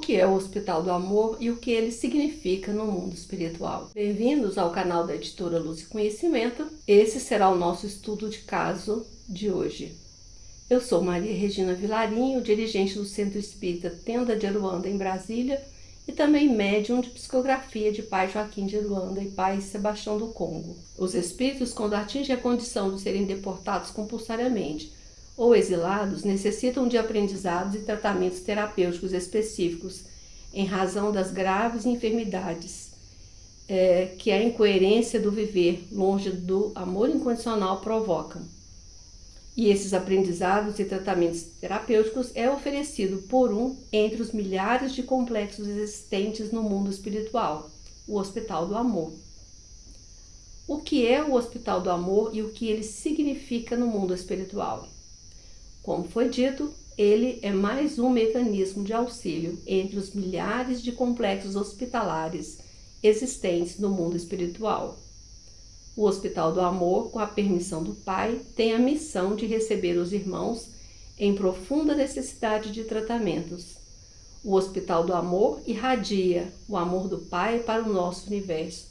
que é o Hospital do Amor e o que ele significa no mundo espiritual. Bem-vindos ao canal da editora Luz e Conhecimento. Esse será o nosso estudo de caso de hoje. Eu sou Maria Regina Vilarinho, dirigente do Centro Espírita Tenda de Aruanda, em Brasília, e também médium de psicografia de Pai Joaquim de Aruanda e Pai Sebastião do Congo. Os espíritos, quando atingem a condição de serem deportados compulsoriamente ou exilados, necessitam de aprendizados e tratamentos terapêuticos específicos em razão das graves enfermidades que a incoerência do viver longe do amor incondicional provocam. E esses aprendizados e tratamentos terapêuticos é oferecido por um entre os milhares de complexos existentes no mundo espiritual, o Hospital do Amor. O que é o Hospital do Amor e o que ele significa no mundo espiritual? Como foi dito, ele é mais um mecanismo de auxílio entre os milhares de complexos hospitalares existentes no mundo espiritual. O Hospital do Amor, com a permissão do Pai, tem a missão de receber os irmãos em profunda necessidade de tratamentos. O Hospital do Amor irradia o amor do Pai para o nosso universo.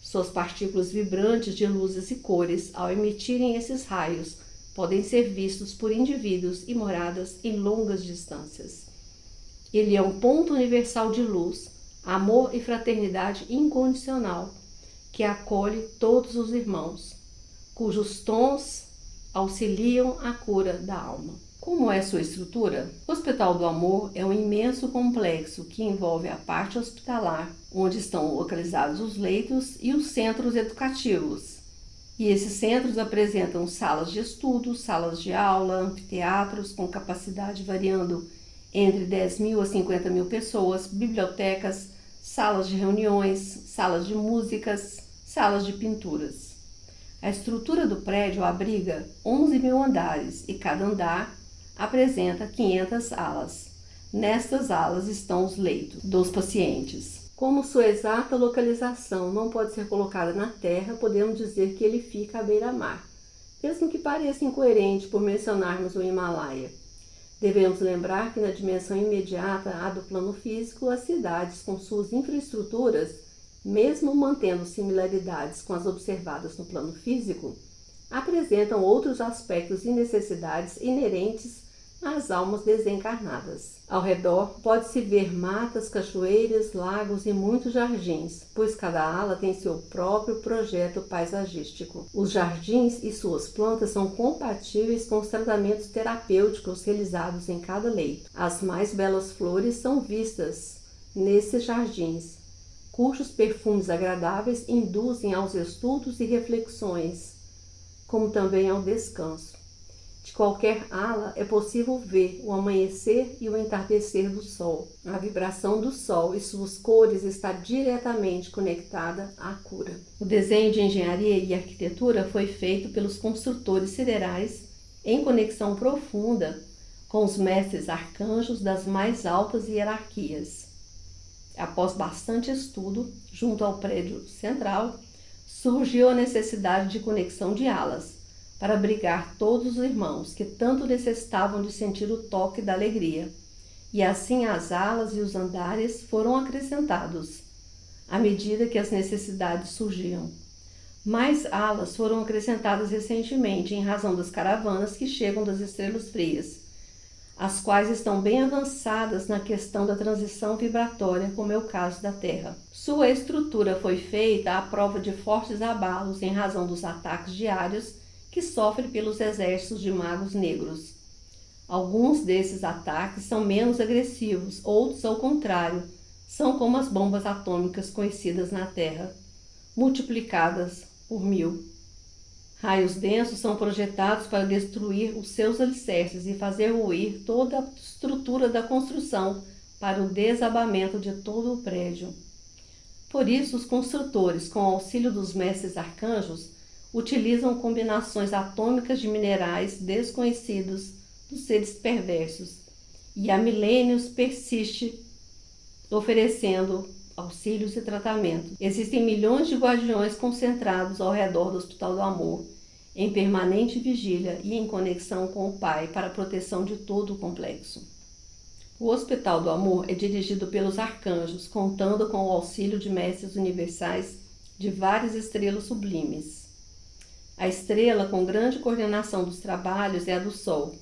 Suas partículas vibrantes de luzes e cores, ao emitirem esses raios, podem ser vistos por indivíduos e moradas em longas distâncias. Ele é um ponto universal de luz, amor e fraternidade incondicional, que acolhe todos os irmãos, cujos tons auxiliam a cura da alma. Como é sua estrutura? O Hospital do Amor é um imenso complexo que envolve a parte hospitalar, onde estão localizados os leitos e os centros educativos. E esses centros apresentam salas de estudo, salas de aula, anfiteatros com capacidade variando entre 10.000 a 50.000 pessoas, bibliotecas, salas de reuniões, salas de músicas, salas de pinturas. A estrutura do prédio abriga 11.000 andares e cada andar apresenta 500 alas. Nestas alas estão os leitos dos pacientes. Como sua exata localização não pode ser colocada na terra, podemos dizer que ele fica à beira-mar, mesmo que pareça incoerente por mencionarmos o Himalaia. Devemos lembrar que na dimensão imediata à do plano físico, as cidades com suas infraestruturas, mesmo mantendo similaridades com as observadas no plano físico, apresentam outros aspectos e necessidades inerentes às almas desencarnadas. Ao redor pode-se ver matas, cachoeiras, lagos e muitos jardins, pois cada ala tem seu próprio projeto paisagístico. Os jardins e suas plantas são compatíveis com os tratamentos terapêuticos realizados em cada leito. As mais belas flores são vistas nesses jardins, cujos perfumes agradáveis induzem aos estudos e reflexões, como também ao descanso. De qualquer ala é possível ver o amanhecer e o entardecer do sol. A vibração do sol e suas cores está diretamente conectada à cura. O desenho de engenharia e arquitetura foi feito pelos construtores siderais em conexão profunda com os mestres arcanjos das mais altas hierarquias. Após bastante estudo, junto ao prédio central, surgiu a necessidade de conexão de alas, para abrigar todos os irmãos que tanto necessitavam de sentir o toque da alegria. E assim as alas e os andares foram acrescentados, à medida que as necessidades surgiam. Mais alas foram acrescentadas recentemente em razão das caravanas que chegam das estrelas frias, as quais estão bem avançadas na questão da transição vibratória, como é o caso da Terra. Sua estrutura foi feita à prova de fortes abalos em razão dos ataques diários que sofre pelos exércitos de magos negros. Alguns desses ataques são menos agressivos, outros, ao contrário, são como as bombas atômicas conhecidas na Terra, multiplicadas por 1000. Raios densos são projetados para destruir os seus alicerces e fazer ruir toda a estrutura da construção para o desabamento de todo o prédio. Por isso, os construtores, com o auxílio dos mestres arcanjos, utilizam combinações atômicas de minerais desconhecidos dos seres perversos e há milênios persiste oferecendo auxílios e tratamento. Existem milhões de guardiões concentrados ao redor do Hospital do Amor, em permanente vigília e em conexão com o Pai para a proteção de todo o complexo. O Hospital do Amor é dirigido pelos arcanjos, contando com o auxílio de mestres universais de várias estrelas sublimes. A estrela com grande coordenação dos trabalhos é a do Sol.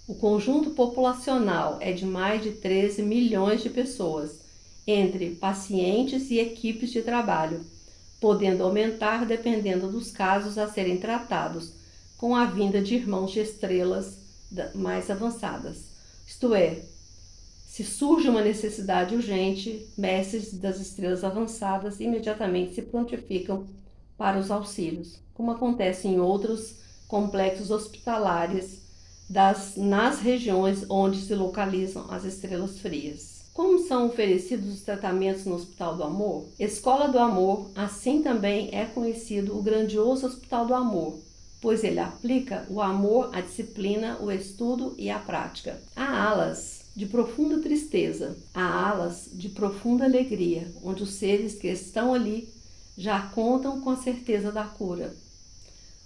O conjunto populacional é de mais de 13 milhões de pessoas, entre pacientes e equipes de trabalho, podendo aumentar dependendo dos casos a serem tratados, com a vinda de irmãos de estrelas mais avançadas. Isto é, se surge uma necessidade urgente, mestres das estrelas avançadas imediatamente se prontificam para os auxílios, como acontece em outros complexos hospitalares nas regiões onde se localizam as estrelas frias. Como são oferecidos os tratamentos no Hospital do Amor? Escola do Amor, assim também é conhecido o grandioso Hospital do Amor, pois ele aplica o amor, a disciplina, o estudo e a prática. Há alas de profunda tristeza, há alas de profunda alegria, onde os seres que estão ali já contam com a certeza da cura.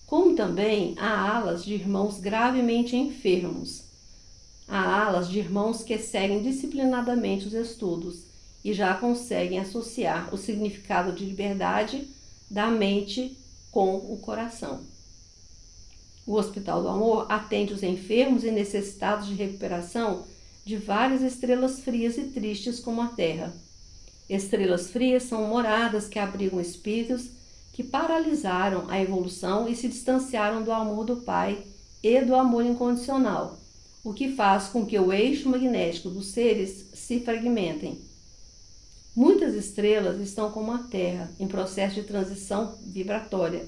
Como também há alas de irmãos gravemente enfermos, há alas de irmãos que seguem disciplinadamente os estudos e já conseguem associar o significado de liberdade da mente com o coração. O Hospital do Amor atende os enfermos e necessitados de recuperação de várias estrelas frias e tristes como a Terra. Estrelas frias são moradas que abrigam espíritos que paralisaram a evolução e se distanciaram do amor do Pai e do amor incondicional, o que faz com que o eixo magnético dos seres se fragmentem. Muitas estrelas estão como a Terra, em processo de transição vibratória,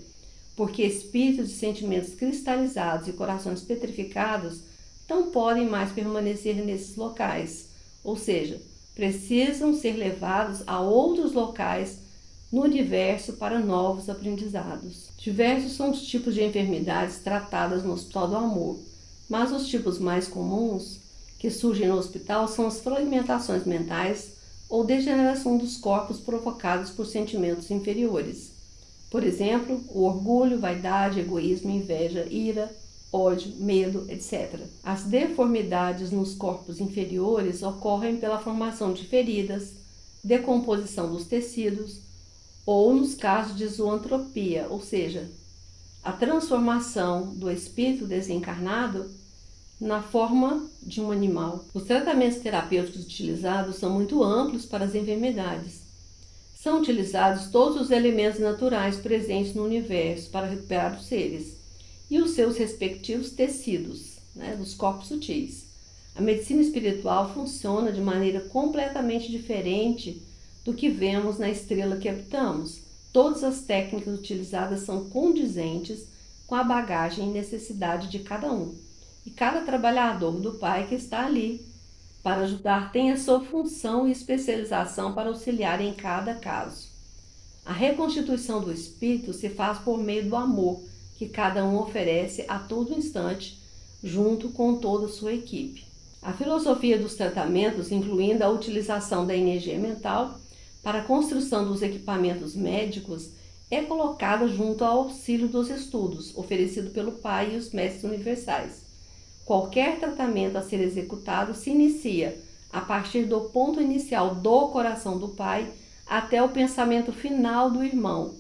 porque espíritos de sentimentos cristalizados e corações petrificados não podem mais permanecer nesses locais, ou seja, precisam ser levados a outros locais no universo para novos aprendizados. Diversos são os tipos de enfermidades tratadas no Hospital do Amor, mas os tipos mais comuns que surgem no hospital são as fragmentações mentais ou degeneração dos corpos provocados por sentimentos inferiores. Por exemplo, o orgulho, vaidade, egoísmo, inveja, ira, ódio, medo, etc. As deformidades nos corpos inferiores ocorrem pela formação de feridas, decomposição dos tecidos ou nos casos de zoantropia, ou seja, a transformação do espírito desencarnado na forma de um animal. Os tratamentos terapêuticos utilizados são muito amplos para as enfermidades. São utilizados todos os elementos naturais presentes no universo para recuperar os seres e os seus respectivos tecidos, dos corpos sutis. A medicina espiritual funciona de maneira completamente diferente do que vemos na estrela que habitamos. Todas as técnicas utilizadas são condizentes com a bagagem e necessidade de cada um. E cada trabalhador do Pai que está ali para ajudar tem a sua função e especialização para auxiliar em cada caso. A reconstituição do espírito se faz por meio do amor que cada um oferece a todo instante, junto com toda a sua equipe. A filosofia dos tratamentos, incluindo a utilização da energia mental para a construção dos equipamentos médicos, é colocada junto ao auxílio dos estudos, oferecido pelo Pai e os Mestres Universais. Qualquer tratamento a ser executado se inicia a partir do ponto inicial do coração do Pai até o pensamento final do irmão,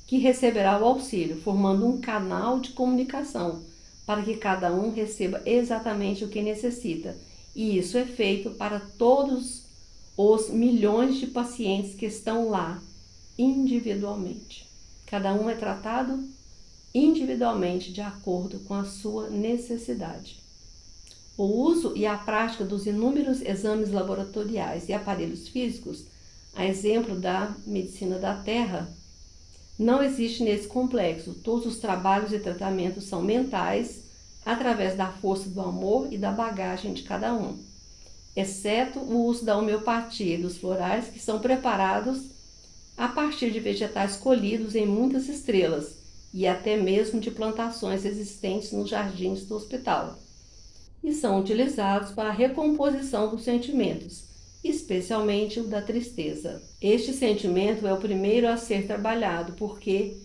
que receberá o auxílio, formando um canal de comunicação para que cada um receba exatamente o que necessita. E isso é feito para todos os milhões de pacientes que estão lá individualmente. Cada um é tratado individualmente de acordo com a sua necessidade. O uso e a prática dos inúmeros exames laboratoriais e aparelhos físicos, a exemplo da medicina da Terra, não existe nesse complexo. Todos os trabalhos e tratamentos são mentais, através da força do amor e da bagagem de cada um, exceto o uso da homeopatia e dos florais, que são preparados a partir de vegetais colhidos em muitas estrelas e até mesmo de plantações existentes nos jardins do hospital, e são utilizados para a recomposição dos sentimentos, especialmente o da tristeza. Este sentimento é o primeiro a ser trabalhado, porque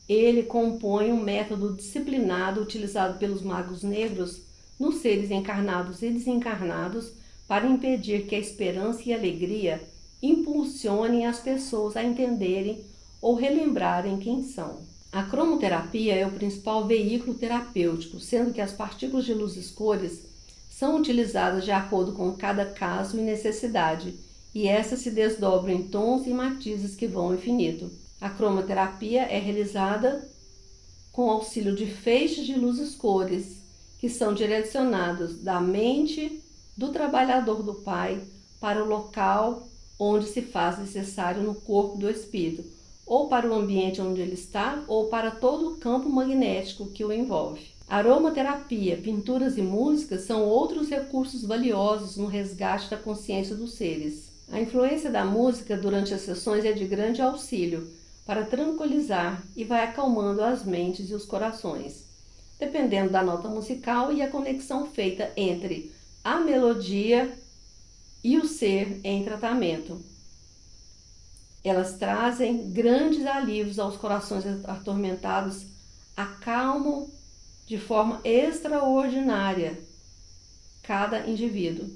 ele compõe um método disciplinado utilizado pelos magos negros nos seres encarnados e desencarnados para impedir que a esperança e a alegria impulsionem as pessoas a entenderem ou relembrarem quem são. A cromoterapia é o principal veículo terapêutico, sendo que as partículas de luzes cores são utilizadas de acordo com cada caso e necessidade, e essas se desdobram em tons e matizes que vão ao infinito. A cromoterapia é realizada com auxílio de feixes de luzes cores, que são direcionados da mente do trabalhador do Pai para o local onde se faz necessário no corpo do espírito, ou para o ambiente onde ele está, ou para todo o campo magnético que o envolve. Aromaterapia, pinturas e músicas são outros recursos valiosos no resgate da consciência dos seres. A influência da música durante as sessões é de grande auxílio para tranquilizar e vai acalmando as mentes e os corações, dependendo da nota musical e a conexão feita entre a melodia e o ser em tratamento. Elas trazem grandes alívios aos corações atormentados, acalmam de forma extraordinária cada indivíduo.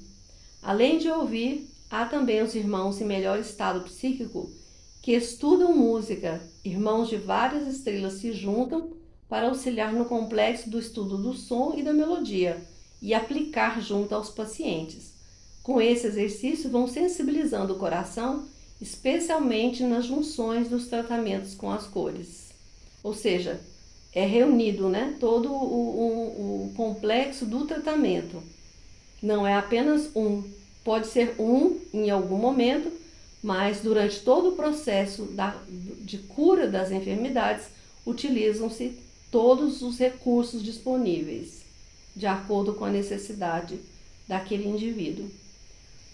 Além de ouvir, há também os irmãos em melhor estado psíquico que estudam música. Irmãos de várias estrelas se juntam para auxiliar no complexo do estudo do som e da melodia e aplicar junto aos pacientes. Com esse exercício, vão sensibilizando o coração, especialmente nas junções dos tratamentos com as cores. Ou seja, é reunido, todo o complexo do tratamento. Não é apenas um. Pode ser um em algum momento, mas durante todo o processo de cura das enfermidades, utilizam-se todos os recursos disponíveis, de acordo com a necessidade daquele indivíduo.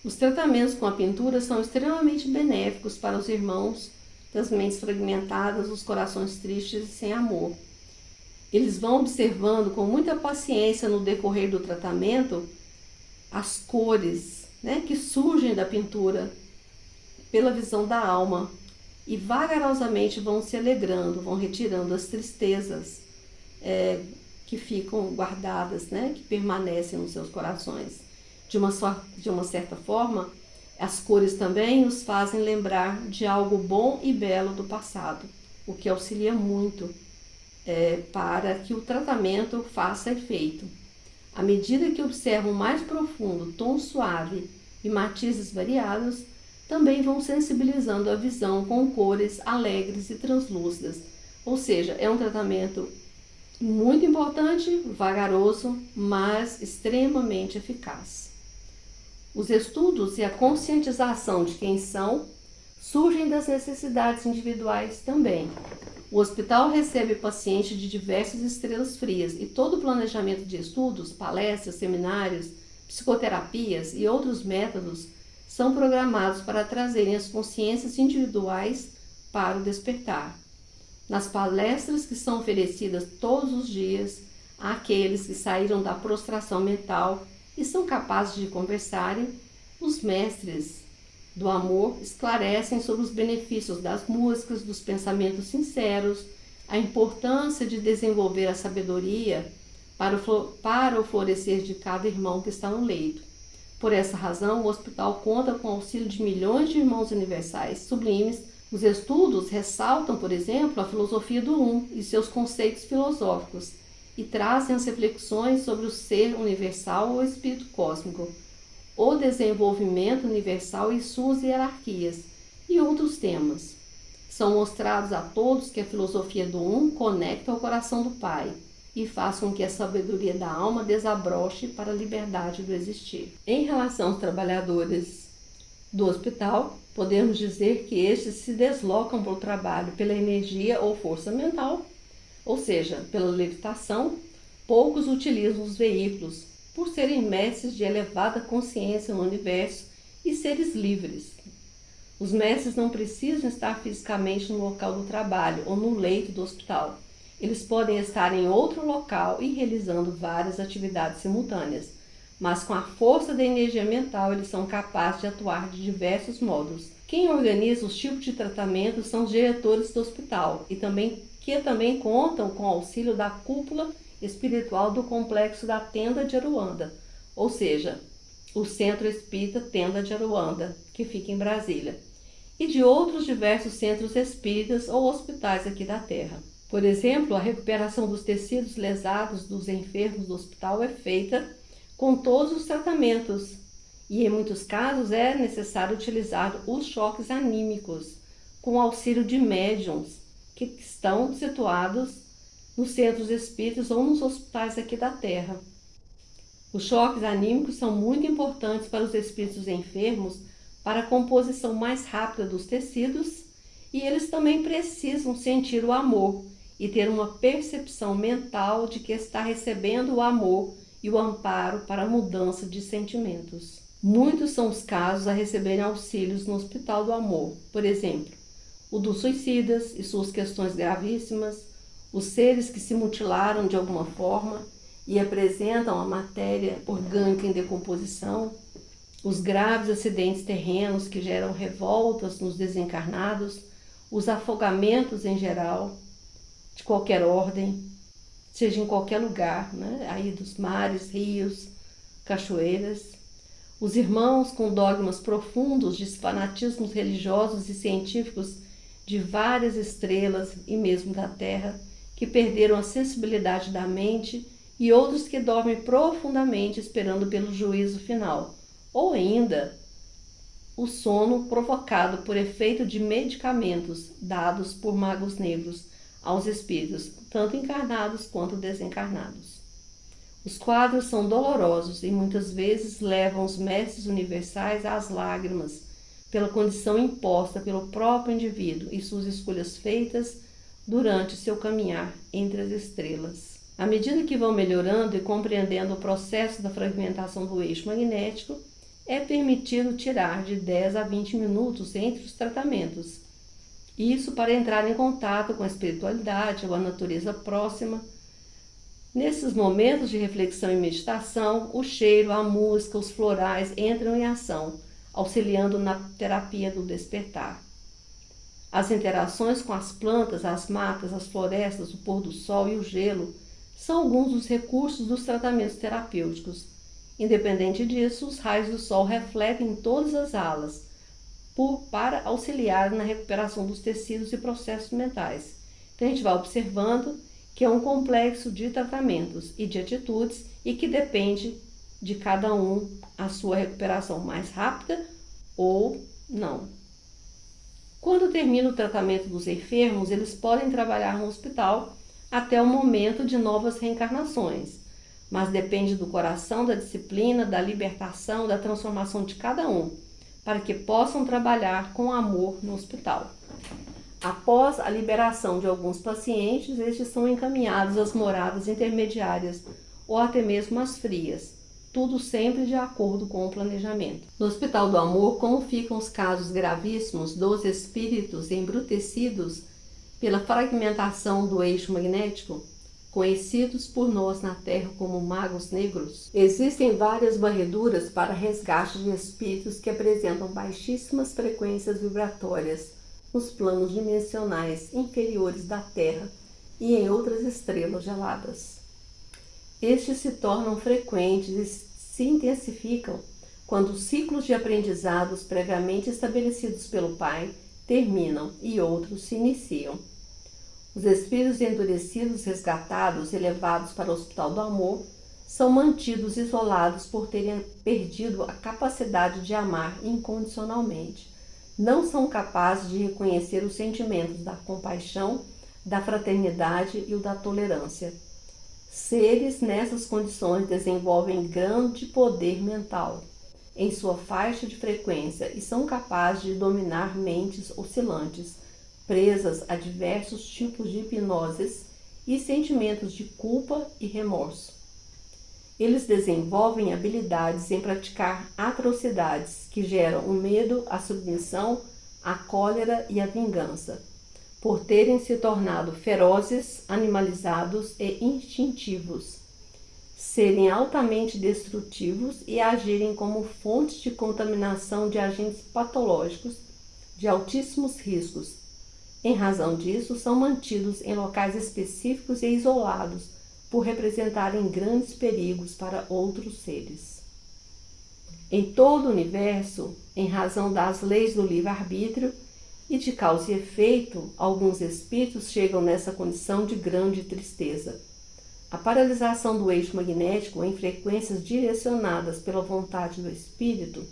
Os tratamentos com a pintura são extremamente benéficos para os irmãos das mentes fragmentadas, os corações tristes e sem amor. Eles vão observando com muita paciência no decorrer do tratamento as cores, que surgem da pintura pela visão da alma e vagarosamente vão se alegrando, vão retirando as tristezas que ficam guardadas, que permanecem nos seus corações. De uma certa forma, as cores também os fazem lembrar de algo bom e belo do passado, o que auxilia muito para que o tratamento faça efeito. À medida que observam mais profundo, tom suave e matizes variados, também vão sensibilizando a visão com cores alegres e translúcidas. Ou seja, é um tratamento muito importante, vagaroso, mas extremamente eficaz. Os estudos e a conscientização de quem são surgem das necessidades individuais também. O hospital recebe pacientes de diversas estrelas frias e todo o planejamento de estudos, palestras, seminários, psicoterapias e outros métodos são programados para trazerem as consciências individuais para o despertar. Nas palestras que são oferecidas todos os dias àqueles que saíram da prostração mental e são capazes de conversarem, os mestres do amor esclarecem sobre os benefícios das músicas, dos pensamentos sinceros, a importância de desenvolver a sabedoria para o florescer de cada irmão que está no leito. Por essa razão, o hospital conta com o auxílio de milhões de irmãos universais sublimes. Os estudos ressaltam, por exemplo, a filosofia do Um e seus conceitos filosóficos e trazem as reflexões sobre o ser universal ou espírito cósmico, o desenvolvimento universal e suas hierarquias e outros temas. São mostrados a todos que a filosofia do Um conecta ao coração do Pai e faz com que a sabedoria da alma desabroche para a liberdade do existir. Em relação aos trabalhadores do hospital, podemos dizer que estes se deslocam para o trabalho pela energia ou força mental, ou seja, pela levitação. Poucos utilizam os veículos, por serem mestres de elevada consciência no universo e seres livres. Os mestres não precisam estar fisicamente no local do trabalho ou no leito do hospital. Eles podem estar em outro local e realizando várias atividades simultâneas, mas com a força da energia mental eles são capazes de atuar de diversos modos. Quem organiza os tipos de tratamento são os diretores do hospital que também contam com o auxílio da cúpula espiritual do complexo da Tenda de Aruanda, ou seja, o Centro Espírita Tenda de Aruanda, que fica em Brasília, e de outros diversos centros espíritas ou hospitais aqui da Terra. Por exemplo, a recuperação dos tecidos lesados dos enfermos do hospital é feita com todos os tratamentos e, em muitos casos, é necessário utilizar os choques anímicos com auxílio de médiums que estão situados nos centros espíritas ou nos hospitais aqui da Terra. Os choques anímicos são muito importantes para os espíritos enfermos para a composição mais rápida dos tecidos, e eles também precisam sentir o amor e ter uma percepção mental de que está recebendo o amor e o amparo para a mudança de sentimentos. Muitos são os casos a receberem auxílios no Hospital do Amor, por exemplo, o dos suicidas e suas questões gravíssimas, os seres que se mutilaram de alguma forma e apresentam a matéria orgânica em decomposição, os graves acidentes terrenos que geram revoltas nos desencarnados, os afogamentos em geral, de qualquer ordem, seja em qualquer lugar, aí dos mares, rios, cachoeiras, os irmãos com dogmas profundos de fanatismos religiosos e científicos de várias estrelas e mesmo da Terra, que perderam a sensibilidade da mente, e outros que dormem profundamente esperando pelo juízo final, ou ainda o sono provocado por efeito de medicamentos dados por magos negros aos espíritos, tanto encarnados quanto desencarnados. Os quadros são dolorosos e muitas vezes levam os mestres universais às lágrimas, pela condição imposta pelo próprio indivíduo e suas escolhas feitas durante seu caminhar entre as estrelas. À medida que vão melhorando e compreendendo o processo da fragmentação do eixo magnético, é permitido tirar de 10 a 20 minutos entre os tratamentos. Isso para entrar em contato com a espiritualidade ou a natureza próxima. Nesses momentos de reflexão e meditação, o cheiro, a música, os florais entram em ação, auxiliando na terapia do despertar. As interações com as plantas, as matas, as florestas, o pôr do sol e o gelo são alguns dos recursos dos tratamentos terapêuticos. Independente disso, os raios do sol refletem em todas as alas, para auxiliar na recuperação dos tecidos e processos mentais. Então a gente vai observando que é um complexo de tratamentos e de atitudes e que depende de cada um a sua recuperação mais rápida ou não. Quando termina o tratamento dos enfermos, eles podem trabalhar no hospital até o momento de novas reencarnações, mas depende do coração, da disciplina, da libertação, da transformação de cada um, para que possam trabalhar com amor no hospital. Após a liberação de alguns pacientes, estes são encaminhados às moradas intermediárias ou até mesmo às frias, tudo sempre de acordo com o planejamento. No Hospital do Amor, como ficam os casos gravíssimos dos espíritos embrutecidos pela fragmentação do eixo magnético, conhecidos por nós na Terra como magos negros, existem várias varreduras para resgate de espíritos que apresentam baixíssimas frequências vibratórias nos planos dimensionais inferiores da Terra e em outras estrelas geladas. Estes se tornam frequentes e se intensificam quando os ciclos de aprendizados previamente estabelecidos pelo Pai terminam e outros se iniciam. Os espíritos endurecidos, resgatados e levados para o Hospital do Amor são mantidos isolados por terem perdido a capacidade de amar incondicionalmente. Não são capazes de reconhecer os sentimentos da compaixão, da fraternidade e o da tolerância. Seres nessas condições desenvolvem grande poder mental em sua faixa de frequência e são capazes de dominar mentes oscilantes, presas a diversos tipos de hipnoses e sentimentos de culpa e remorso. Eles desenvolvem habilidades em praticar atrocidades que geram o medo, a submissão, a cólera e a vingança, por terem se tornado ferozes, animalizados e instintivos, serem altamente destrutivos e agirem como fontes de contaminação de agentes patológicos de altíssimos riscos. Em razão disso, são mantidos em locais específicos e isolados, por representarem grandes perigos para outros seres. Em todo o universo, em razão das leis do livre-arbítrio e de causa e efeito, alguns espíritos chegam nessa condição de grande tristeza. A paralisação do eixo magnético em frequências direcionadas pela vontade do espírito,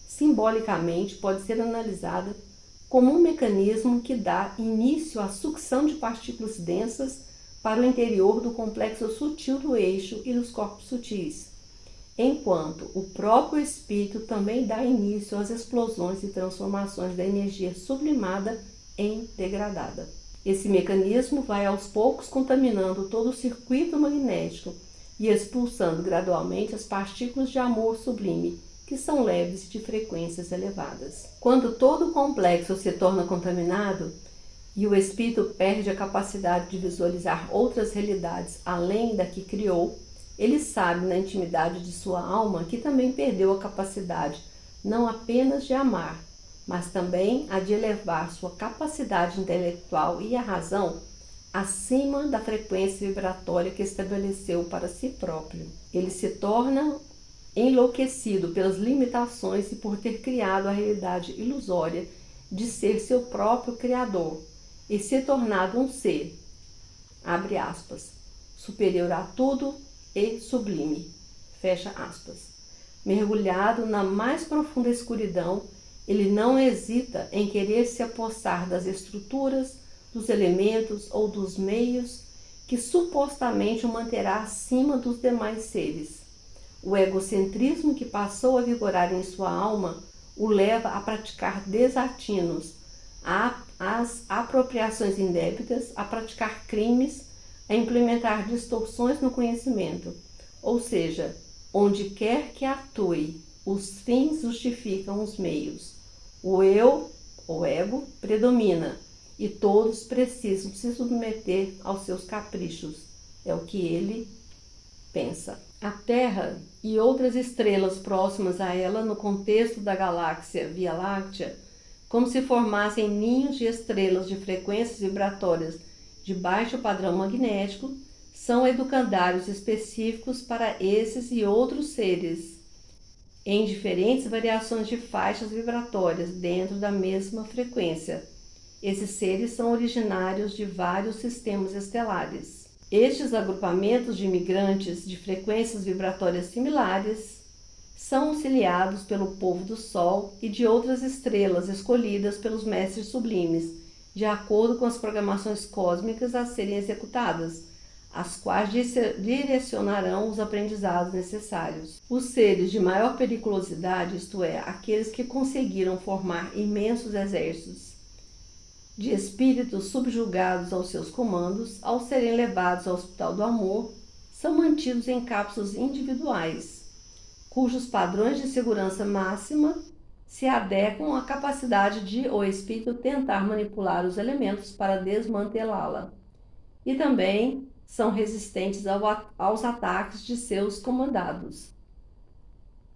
simbolicamente, pode ser analisada como um mecanismo que dá início à sucção de partículas densas para o interior do complexo sutil do eixo e dos corpos sutis, enquanto o próprio espírito também dá início às explosões e transformações da energia sublimada em degradada. Esse mecanismo vai aos poucos contaminando todo o circuito magnético e expulsando gradualmente as partículas de amor sublime, que são leves e de frequências elevadas. Quando todo o complexo se torna contaminado e o espírito perde a capacidade de visualizar outras realidades além da que criou, ele sabe na intimidade de sua alma que também perdeu a capacidade não apenas de amar, mas também a de elevar sua capacidade intelectual e a razão acima da frequência vibratória que estabeleceu para si próprio. Ele se torna enlouquecido pelas limitações e por ter criado a realidade ilusória de ser seu próprio criador e se tornado um ser, abre aspas, superior a tudo e sublime, fecha aspas. Mergulhado na mais profunda escuridão, ele não hesita em querer se apossar das estruturas, dos elementos ou dos meios que supostamente o manterá acima dos demais seres. O egocentrismo que passou a vigorar em sua alma o leva a praticar desatinos, às apropriações indébitas, a praticar crimes, a implementar distorções no conhecimento, ou seja, onde quer que atue, os fins justificam os meios. O eu, o ego, predomina e todos precisam se submeter aos seus caprichos. É o que ele pensa. A Terra e outras estrelas próximas a ela no contexto da galáxia Via Láctea, como se formassem ninhos de estrelas de frequências vibratórias de baixo padrão magnético, são educandários específicos para esses e outros seres, em diferentes variações de faixas vibratórias dentro da mesma frequência. Esses seres são originários de vários sistemas estelares. Estes agrupamentos de imigrantes de frequências vibratórias similares são auxiliados pelo povo do Sol e de outras estrelas escolhidas pelos mestres sublimes, de acordo com as programações cósmicas a serem executadas, as quais direcionarão os aprendizados necessários. Os seres de maior periculosidade, isto é, aqueles que conseguiram formar imensos exércitos de espíritos subjugados aos seus comandos, ao serem levados ao Hospital do Amor, são mantidos em cápsulas individuais, cujos padrões de segurança máxima se adequam à capacidade de o espírito tentar manipular os elementos para desmantelá-la, e também são resistentes aos ataques de seus comandados.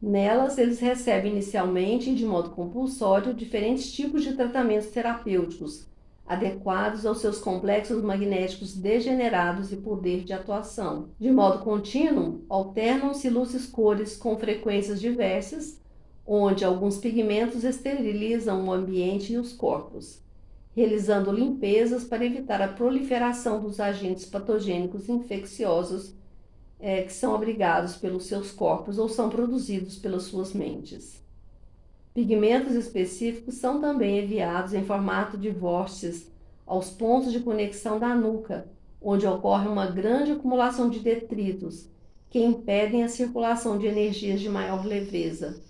Nelas, eles recebem inicialmente e de modo compulsório diferentes tipos de tratamentos terapêuticos, adequados aos seus complexos magnéticos degenerados e poder de atuação. De modo contínuo, alternam-se luzes cores com frequências diversas, onde alguns pigmentos esterilizam o ambiente e os corpos, realizando limpezas para evitar a proliferação dos agentes patogênicos infecciosos que são abrigados pelos seus corpos ou são produzidos pelas suas mentes. Pigmentos específicos são também enviados em formato de vórtices aos pontos de conexão da nuca, onde ocorre uma grande acumulação de detritos que impedem a circulação de energias de maior leveza.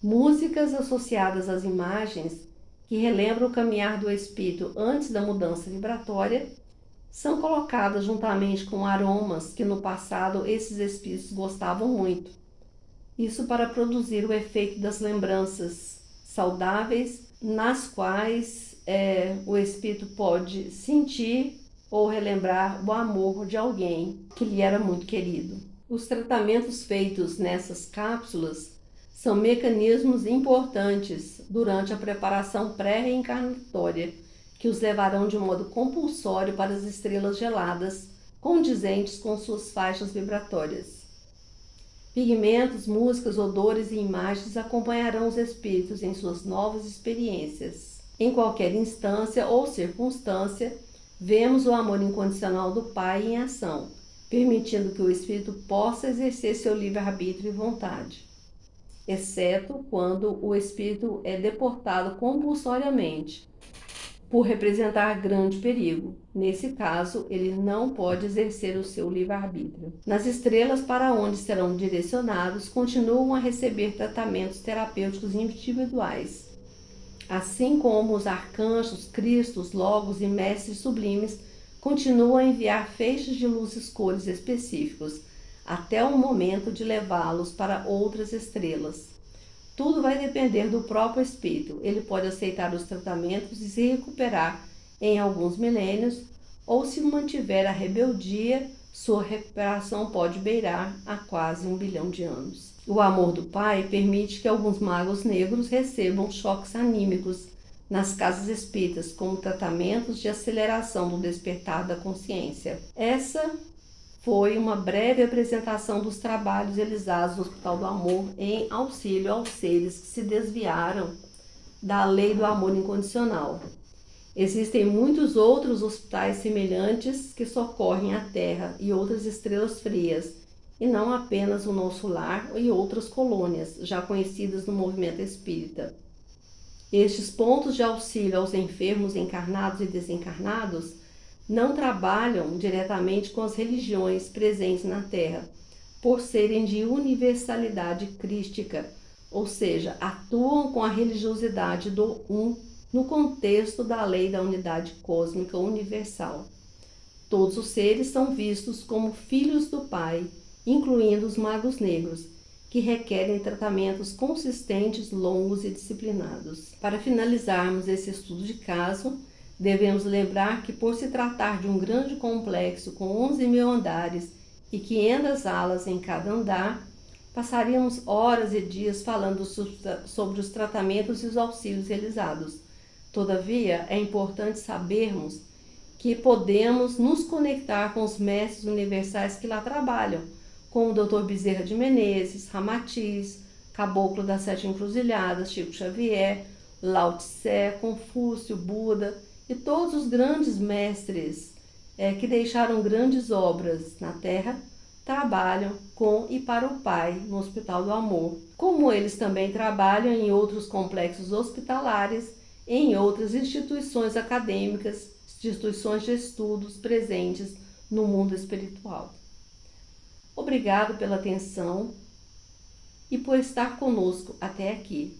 Músicas associadas às imagens que relembram o caminhar do espírito antes da mudança vibratória são colocadas juntamente com aromas que no passado esses espíritos gostavam muito. Isso para produzir o efeito das lembranças saudáveis, nas quais o espírito pode sentir ou relembrar o amor de alguém que lhe era muito querido. Os tratamentos feitos nessas cápsulas são mecanismos importantes durante a preparação pré-reencarnatória, que os levarão de modo compulsório para as estrelas geladas, condizentes com suas faixas vibratórias. Pigmentos, músicas, odores e imagens acompanharão os espíritos em suas novas experiências. Em qualquer instância ou circunstância, vemos o amor incondicional do Pai em ação, permitindo que o espírito possa exercer seu livre-arbítrio e vontade, exceto quando o espírito é deportado compulsoriamente, por representar grande perigo. Nesse caso, ele não pode exercer o seu livre-arbítrio. Nas estrelas para onde serão direcionados, continuam a receber tratamentos terapêuticos individuais, assim como os arcanjos, cristos, logos e mestres sublimes continuam a enviar feixes de luzes cores específicos, até o momento de levá-los para outras estrelas. Tudo vai depender do próprio espírito. Ele pode aceitar os tratamentos e se recuperar em alguns milênios, ou se mantiver a rebeldia, sua recuperação pode beirar a quase 1 bilhão de anos. O amor do Pai permite que alguns magos negros recebam choques anímicos nas casas espíritas, como tratamentos de aceleração do despertar da consciência. Essa foi uma breve apresentação dos trabalhos realizados no Hospital do Amor em auxílio aos seres que se desviaram da lei do amor incondicional. Existem muitos outros hospitais semelhantes que socorrem a Terra e outras estrelas frias, e não apenas o nosso lar e outras colônias, já conhecidas no movimento espírita. Estes pontos de auxílio aos enfermos encarnados e desencarnados não trabalham diretamente com as religiões presentes na Terra, por serem de universalidade crística, ou seja, atuam com a religiosidade do no contexto da lei da unidade cósmica universal. Todos os seres são vistos como filhos do Pai, incluindo os magos negros, que requerem tratamentos consistentes, longos e disciplinados. Para finalizarmos esse estudo de caso, devemos lembrar que, por se tratar de um grande complexo com 11.000 andares e 500 alas em cada andar, passaríamos horas e dias falando sobre os tratamentos e os auxílios realizados. Todavia, é importante sabermos que podemos nos conectar com os mestres universais que lá trabalham, como o Dr. Bezerra de Menezes, Ramatiz, Caboclo das Sete Encruzilhadas, Chico Xavier, Lao Tse, Confúcio, Buda e todos os grandes mestres que deixaram grandes obras na Terra, trabalham com e para o Pai no Hospital do Amor, como eles também trabalham em outros complexos hospitalares e em outras instituições acadêmicas, instituições de estudos presentes no mundo espiritual. Obrigado pela atenção e por estar conosco até aqui.